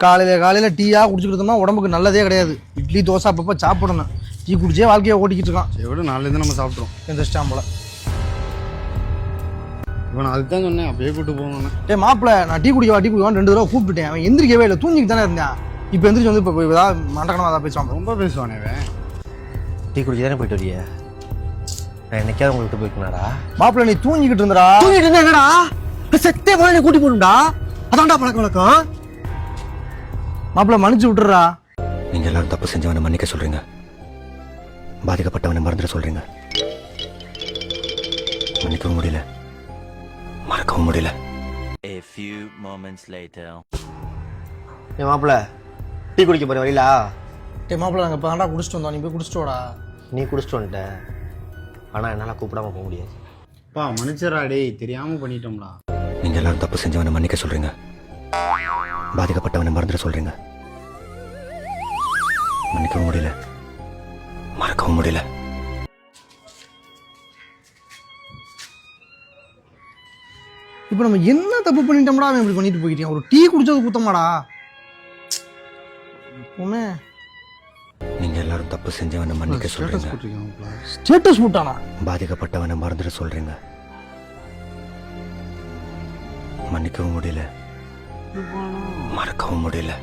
காலையில் டீயாக குடிச்சிட்டு இருந்தோம்னா உடம்புக்கு நல்லதே கிடையாது. இட்லி தோசை அப்பப்போ சாப்பிடணும். டீ குடிச்சே வாழ்க்கையை ஓட்டிக்கிட்டு இருக்கான். சரி விட நாளைலேருந்து நம்ம சாப்பிட்றோம். எந்த ஸ்டாம்பில் இப்போ நான் அதுதான் சொன்னேன், அப்படியே கூப்பிட்டு போகணும். மாப்பிள்ள நான் டீ குடிக்கவான்னு 2 தடவை கூப்பிட்டுட்டேன். அவன் எந்திரிக்கவே இல்லை, தூங்கிட்டு தானே இருந்தேன். இப்போ எந்திரிச்சு வந்து இப்போ ஏதாவது மண்டக்கணமாக தான் பேசுவான். ரொம்ப பேசுவானே அவன். டீ குடிச்சு தானே போயிட்டு வரியா? நான் என்னைக்காவது உங்கள்கிட்ட போயிருக்கேனாடா? மாப்பிள்ள நீ தூங்கிக்கிட்டு இருந்தடா. தூங்கிட்டு இருந்தா என்னடா செத்தே போல நீ கூட்டி போடும்டா. அதான்டா பழக்க வழக்கம். மாப்பிள்ள மன்னிச்சு விட்டுறா. நீங்க எல்லாரும் தப்பு செஞ்சவனை மன்னிக்க சொல்றீங்க, பாதிக்கப்பட்டவனை மறந்துட சொல்றீங்க. மன்னிக்கவும் முடியல, மறக்கவும் முடியல. A few moments later. ஏ மாப்பிள்ள, டீ குடிக்க போற வழியில? மாப்பிள்ள நாங்கள் இப்போ தாண்டா குடிச்சிட்டு வந்தோம். நீ போய் குடிச்சிட்டோடா. நீ குடிச்சிட்டு வந்துட்ட, ஆனால் என்னால் கூப்பிடாம போக முடியாது. அப்பா மன்னிச்சிடா டேய், தெரியாமல் பண்ணிட்டோம்டா. நீங்க எல்லாரும் தப்பு செஞ்சவனை மன்னிக்க சொல்றீங்க, பாதிக்கப்பட்டவனை மறந்துட சொல்றீங்க. மன்னிக்கவும் முடியல, மறக்கவும் முடியல. இப்போ நம்ம என்ன தப்பு பண்ணிட்டோம்டா? அவன் இப்படி பண்ணிட்டு போயிட்டான். ஒரு டீ குடிச்சது குத்தமாடா. எப்பவுமே நீங்க எல்லாரும் தப்பு செஞ்சவனை மன்னிக்க சொல்றீங்க, ஸ்டேட்டஸ் போட்டானா? பாதிக்கப்பட்டவனை மறந்துட சொல்றீங்க. மன்னிக்கவும் முடியல, மறக்கவும் முடியல.